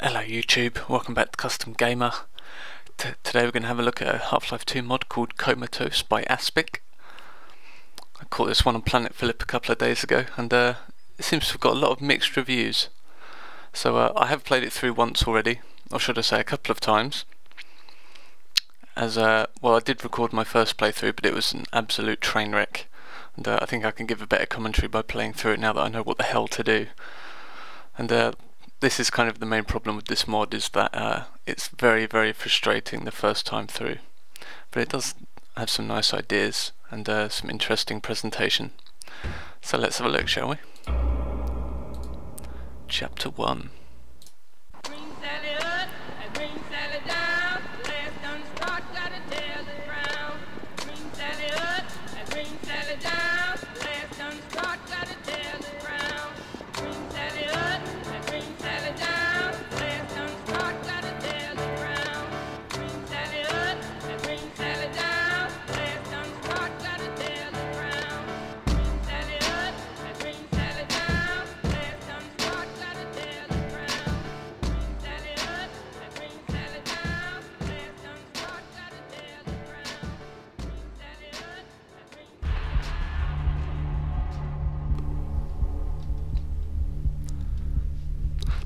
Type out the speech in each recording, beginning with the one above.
Hello YouTube, welcome back to Custom Gamer. Today we're going to have a look at a Half-Life 2 mod called Comatose by Aspik. I caught this one on Planet Phillip a couple of days ago and it seems to have got a lot of mixed reviews. So I have played it through once already, or should I say a couple of times. Well, I did record my first playthrough, but it was an absolute train wreck. And I think I can give a better commentary by playing through it now that I know what the hell to do. And this is kind of the main problem with this mod, is that it's very frustrating the first time through, but it does have some nice ideas and some interesting presentation. So let's have a look, shall we? Chapter 1.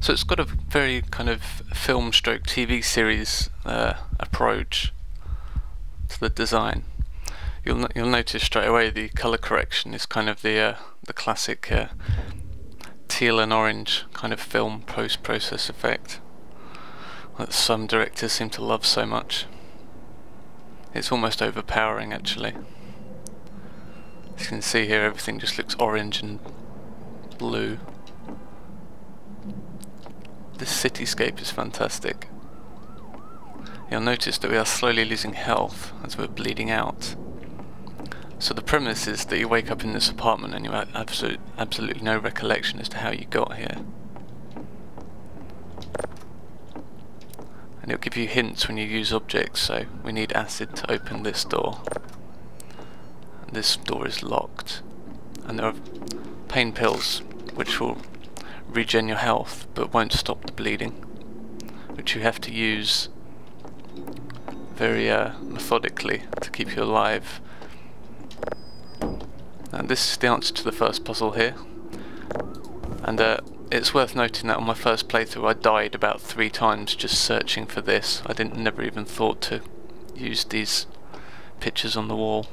So it's got a very kind of film stroke TV series approach to the design. You'll notice straight away the colour correction is kind of the classic teal and orange kind of film post-process effect that some directors seem to love so much. It's almost overpowering actually. As you can see here, everything just looks orange and blue. This cityscape is fantastic. You'll notice that we are slowly losing health as we're bleeding out. So the premise is that you wake up in this apartment and you have absolutely no recollection as to how you got here. And it'll give you hints when you use objects, so we need acid to open this door. And this door is locked. And there are pain pills which will regen your health but won't stop the bleeding, which you have to use very methodically to keep you alive. And this is the answer to the first puzzle here, and it's worth noting that on my first playthrough I died about 3 times just searching for this. I never even thought to use these pictures on the wall.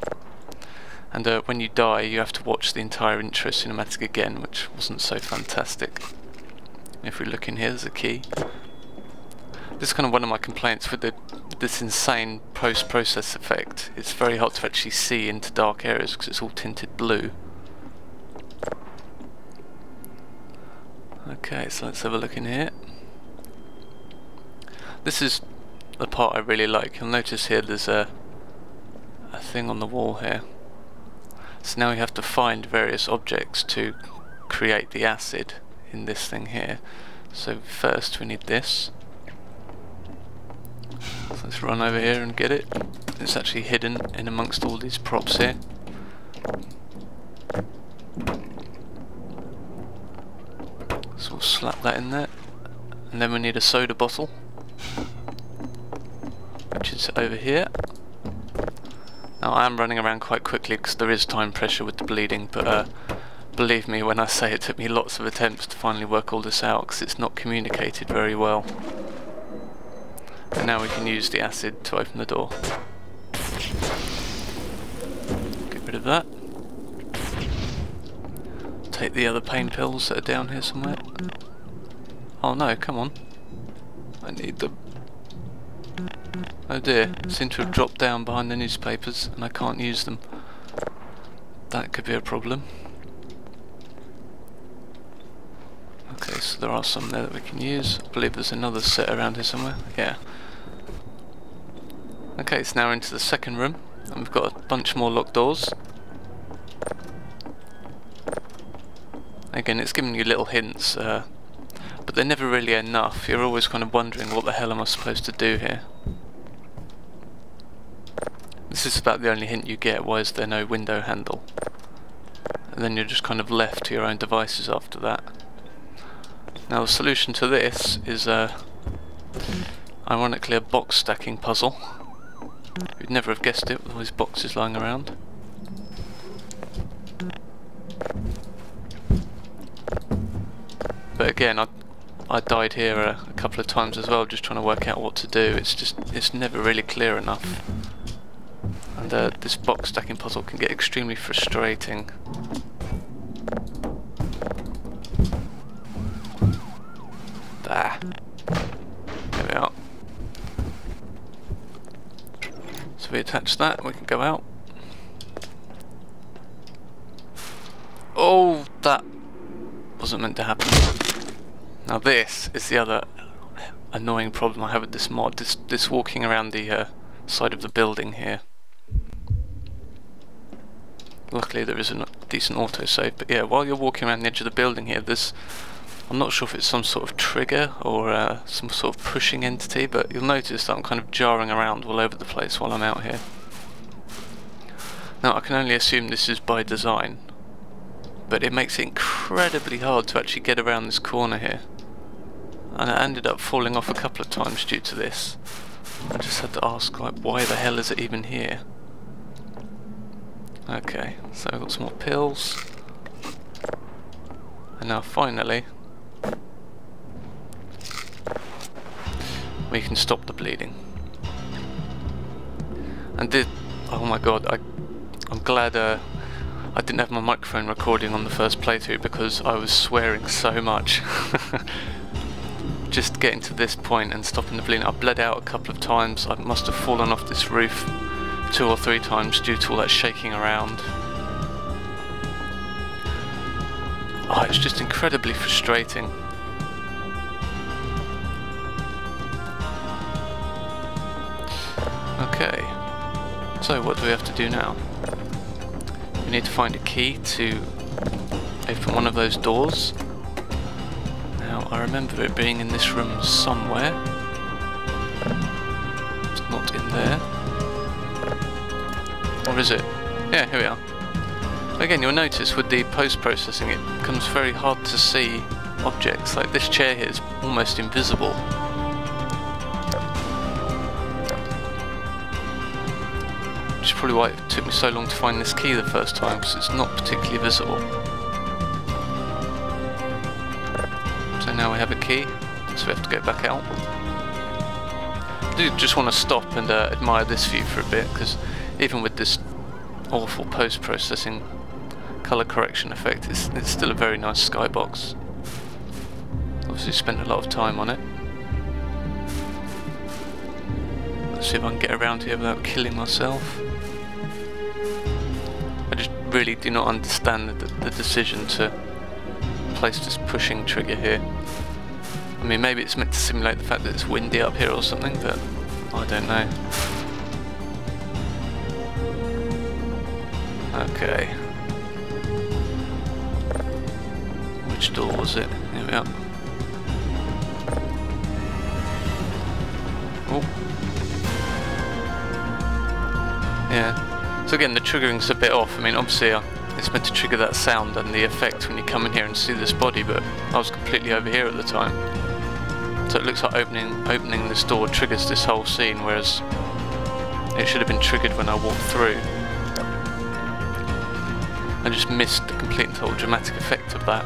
And when you die you have to watch the entire intro cinematic again, which wasn't so fantastic. If we look in here, there's a key. This is kind of one of my complaints with this insane post-process effect. It's very hard to actually see into dark areas because it's all tinted blue. Okay, so let's have a look in here. This is the part I really like. You'll notice here there's a thing on the wall here. So now we have to find various objects to create the acid in this thing here. So first we need this. So let's run over here and get it. It's actually hidden in amongst all these props here. So we'll slap that in there. And then we need a soda bottle, which is over here. Now I am running around quite quickly because there is time pressure with the bleeding, but believe me when I say it took me lots of attempts to finally work all this out because it's not communicated very well. And now we can use the acid to open the door. Get rid of that. Take the other pain pills that are down here somewhere. Oh no, come on. I need them. Oh dear, seem to have dropped down behind the newspapers and I can't use them. That could be a problem. Okay, so there are some there that we can use. I believe there's another set around here somewhere. Yeah. Okay, so now we're into the second room and we've got a bunch more locked doors. Again, it's giving you little hints, but they're never really enough. You're always kind of wondering, what the hell am I supposed to do here? This is about the only hint you get. Why is there no window handle? And then you're just kind of left to your own devices after that. Now the solution to this is ironically a box stacking puzzle. You'd never have guessed it with all these boxes lying around. But again, I died here a couple of times as well, just trying to work out what to do. It's never really clear enough. And this box stacking puzzle can get extremely frustrating. There. There we are. So we attach that, we can go out. Oh, that wasn't meant to happen. Now this is the other annoying problem I have with this mod, this walking around the side of the building here. Luckily there is a decent autosave, but yeah, while you're walking around the edge of the building here, I'm not sure if it's some sort of trigger or some sort of pushing entity, but you'll notice that I'm kind of jarring around all over the place while I'm out here. Now I can only assume this is by design, but it makes it incredibly hard to actually get around this corner here. And I ended up falling off a couple of times due to this. I just had to ask, like, why the hell is it even here? Okay, so I've got some more pills. And now finally we can stop the bleeding. And oh my god, I'm glad I didn't have my microphone recording on the first playthrough, because I was swearing so much. Just getting to this point and stopping the bleeding. I bled out a couple of times. I must have fallen off this roof 2 or 3 times due to all that shaking around. Oh, it's just incredibly frustrating. Okay, so what do we have to do now? We need to find a key to open one of those doors. Now, I remember it being in this room somewhere. It's not in there. Or is it? Yeah, here we are. Again, you'll notice with the post-processing it becomes very hard to see objects. Like this chair here is almost invisible. Which is probably why it took me so long to find this key the first time, because it's not particularly visible. So now we have a key, so we have to go back out. I do just want to stop and admire this view for a bit, because even with this awful post-processing colour correction effect, it's still a very nice skybox. Obviously spent a lot of time on it. Let's see if I can get around here without killing myself. I just really do not understand the decision to place this pushing trigger here. I mean, maybe it's meant to simulate the fact that it's windy up here or something, but I don't know. Okay. Which door was it? Here we are. Oh. Yeah. So again, the triggering's a bit off. I mean, obviously it's meant to trigger that sound and the effect when you come in here and see this body, but I was completely over here at the time. So it looks like opening this door triggers this whole scene, whereas it should have been triggered when I walked through. I just missed the complete and total dramatic effect of that.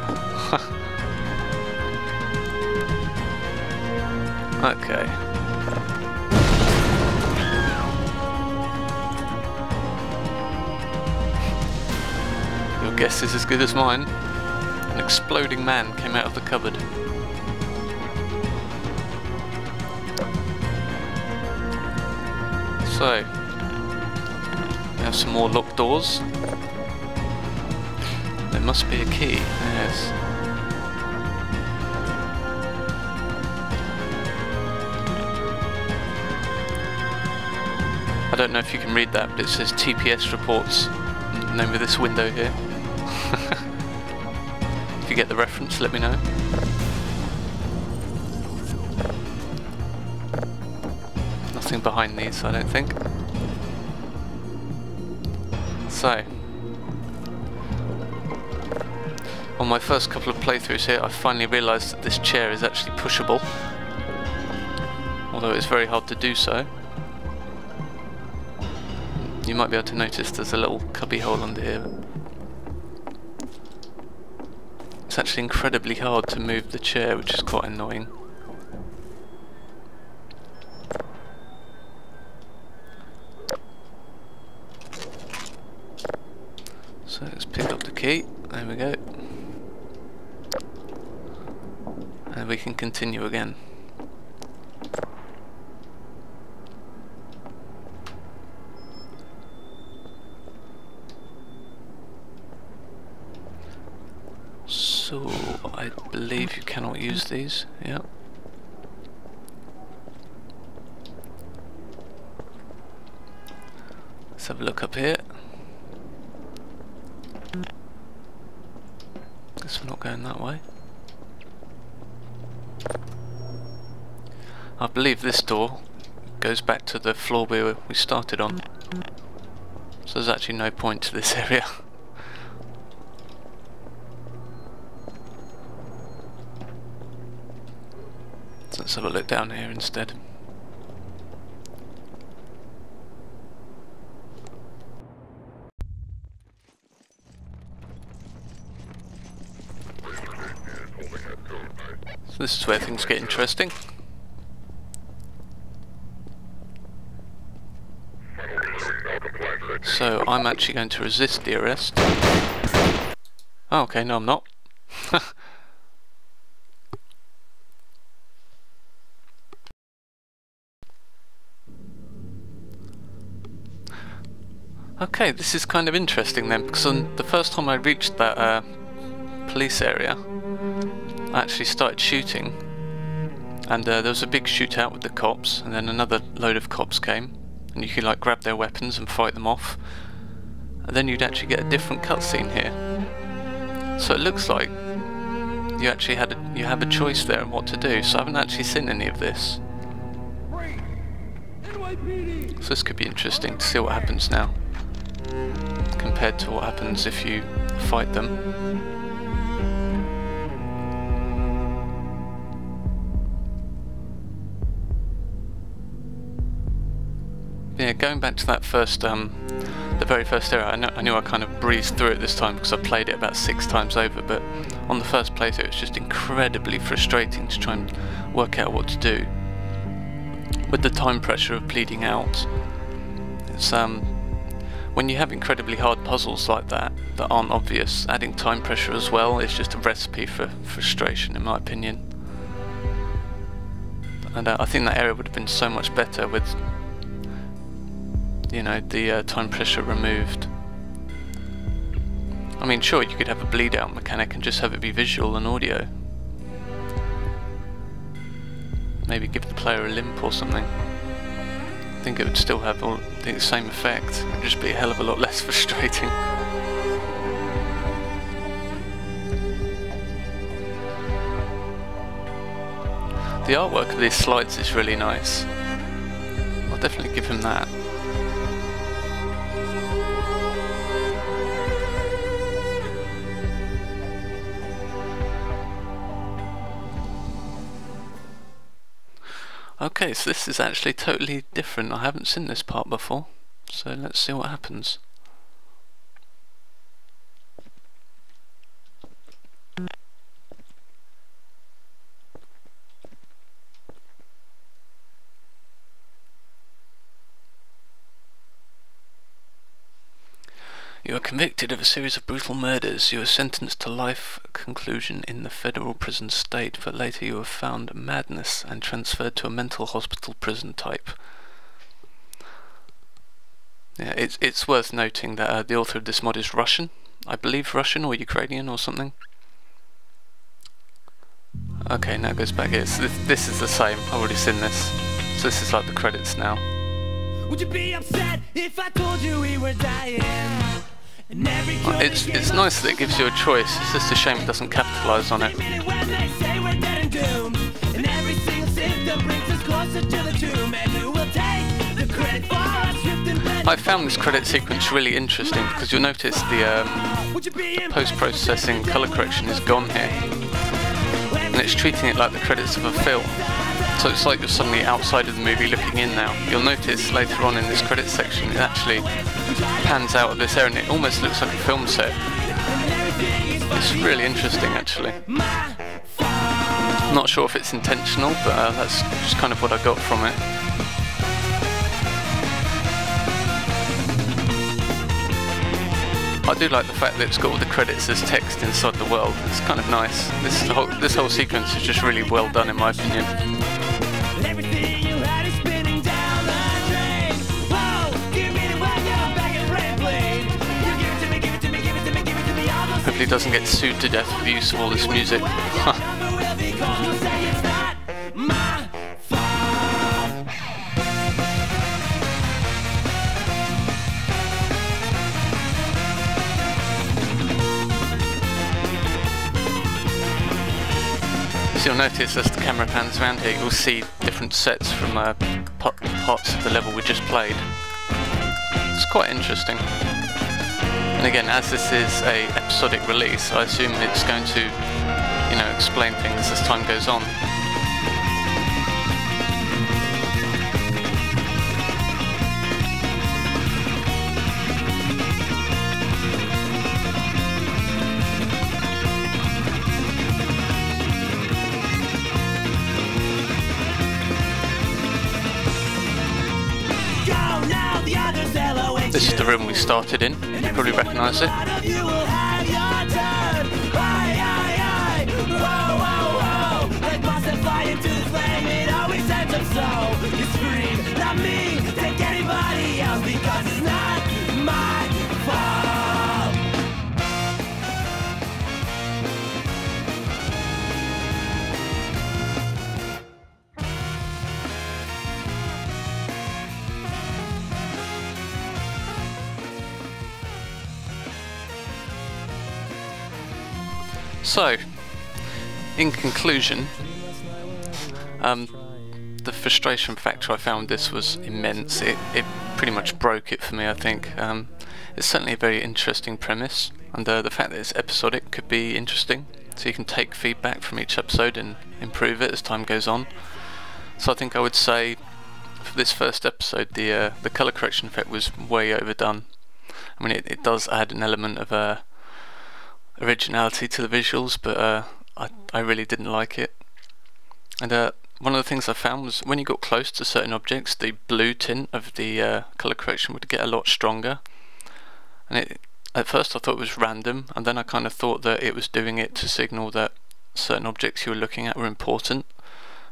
Okay. Your guess is as good as mine. An exploding man came out of the cupboard. So, we have some more locked doors. There must be a key, yes. I don't know if you can read that, but it says TPS reports, the name of this window here. If you get the reference, let me know. Nothing behind these, I don't think. So, on my first couple of playthroughs here, I finally realised that this chair is actually pushable. although it's very hard to do so. You might be able to notice there's a little cubby hole under here. It's actually incredibly hard to move the chair, which is quite annoying. So let's pick up the key, there we go. And we can continue again. So, I believe you cannot use these, yeah. Let's have a look up here. Guess we're not going that way. I believe this door goes back to the floor we started on. So there's actually no point to this area. So let's have a look down here instead. So this is where things get interesting. So I'm actually going to resist the arrest. Oh, okay, no I'm not. Okay, this is kind of interesting then, because on the first time I reached that police area, I actually started shooting, and there was a big shootout with the cops, and then another load of cops came, and you could like grab their weapons and fight them off, and then you'd actually get a different cutscene here. So it looks like you actually have a choice there on what to do. So I haven't actually seen any of this. So this could be interesting to see what happens now, compared to what happens if you fight them. Yeah, going back to that first, the very first area, I knew I kind of breezed through it this time because I played it about 6 times over, but on the first playthrough it's just incredibly frustrating to try and work out what to do. With the time pressure of bleeding out, it's when you have incredibly hard puzzles like that aren't obvious, adding time pressure as well is just a recipe for frustration in my opinion. And I think that area would have been so much better with, you know, the time pressure removed. I mean, sure, you could have a bleed out mechanic and just have it be visual and audio. Maybe give the player a limp or something. I think it would still have all the same effect. It would just be a hell of a lot less frustrating. The artwork of these slides is really nice. I'll definitely give him that. Okay, so this is actually totally different. I haven't seen this part before, so let's see what happens. You are convicted of a series of brutal murders. You are sentenced to life conclusion in the federal prison state, but later you are found madness and transferred to a mental hospital prison type. Yeah, it's worth noting that the author of this mod is Russian. I believe Russian or Ukrainian or something. Okay, now it goes back here. So this is the same. I've already seen this. So this is like the credits now. Would you be upset if I told you we were dying? It's nice that it gives you a choice. It's just a shame it doesn't capitalise on it. I found this credit sequence really interesting because you'll notice the post-processing colour correction is gone here, and it's treating it like the credits of a film. So it's like you're suddenly outside of the movie looking in now. You'll notice later on in this credits section it actually pans out of this area and it almost looks like a film set. It's really interesting actually. I'm not sure if it's intentional, but that's just kind of what I got from it. I do like the fact that it's got all the credits as text inside the world. It's kind of nice. This whole sequence is just really well done in my opinion. Hopefully it doesn't get sued to death for the use of all this music. You'll notice as the camera pans around here, you'll see different sets from parts of the level we just played. It's quite interesting. And again, as this is a episodic release, I assume it's going to, you know, explain things as time goes on. This is the room we started in, you probably recognise it. So, in conclusion, the frustration factor I found this was immense. It pretty much broke it for me, I think. It's certainly a very interesting premise, and the fact that it's episodic could be interesting, so you can take feedback from each episode and improve it as time goes on. So I think I would say, for this first episode, the colour correction effect was way overdone. I mean, it does add an element of originality to the visuals, but I really didn't like it. And one of the things I found was when you got close to certain objects, the blue tint of the colour correction would get a lot stronger. And at first I thought it was random, and then I kind of thought that it was doing it to signal that certain objects you were looking at were important,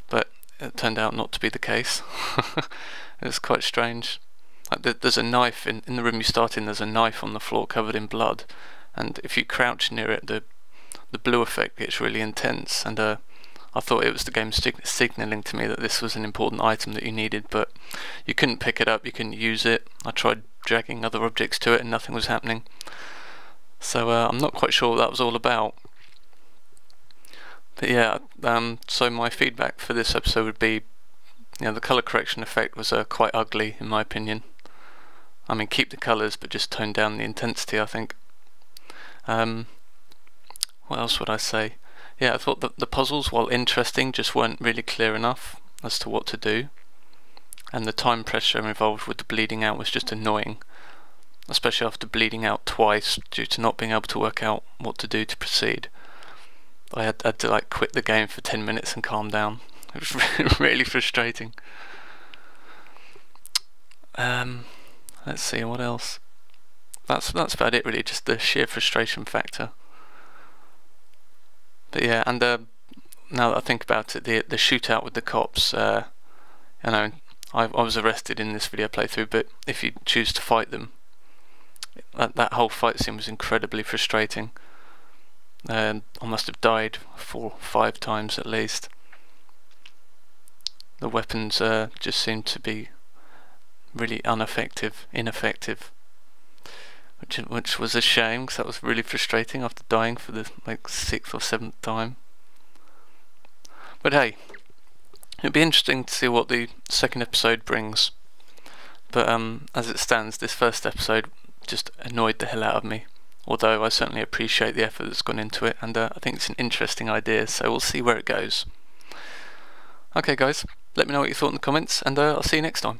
but it turned out not to be the case. It was quite strange. Like there's a knife in the room you start in. There's a knife on the floor covered in blood, and if you crouch near it, the blue effect gets really intense. And I thought it was the game signalling to me that this was an important item that you needed, but you couldn't pick it up, you couldn't use it. I tried dragging other objects to it and nothing was happening. So I'm not quite sure what that was all about. But yeah, so my feedback for this episode would be, you know, the colour correction effect was quite ugly in my opinion. I mean, keep the colours but just tone down the intensity, I think. What else would I say? Yeah, I thought that the puzzles, while interesting, just weren't really clear enough as to what to do, and the time pressure involved with the bleeding out was just annoying, especially after bleeding out twice due to not being able to work out what to do to proceed. I had to like quit the game for 10 minutes and calm down. It was really frustrating. Let's see, what else? That's about it really, just the sheer frustration factor. But yeah, and now that I think about it, the shootout with the cops, you know, I was arrested in this video playthrough, but if you choose to fight them, that whole fight scene was incredibly frustrating. I must have died 4 or 5 times at least. The weapons just seemed to be really ineffective, which was a shame, because that was really frustrating after dying for the like 6th or 7th time. But hey, it'd be interesting to see what the second episode brings. But as it stands, this first episode just annoyed the hell out of me. Although I certainly appreciate the effort that's gone into it, and I think it's an interesting idea, so we'll see where it goes. Okay guys, let me know what you thought in the comments, and I'll see you next time.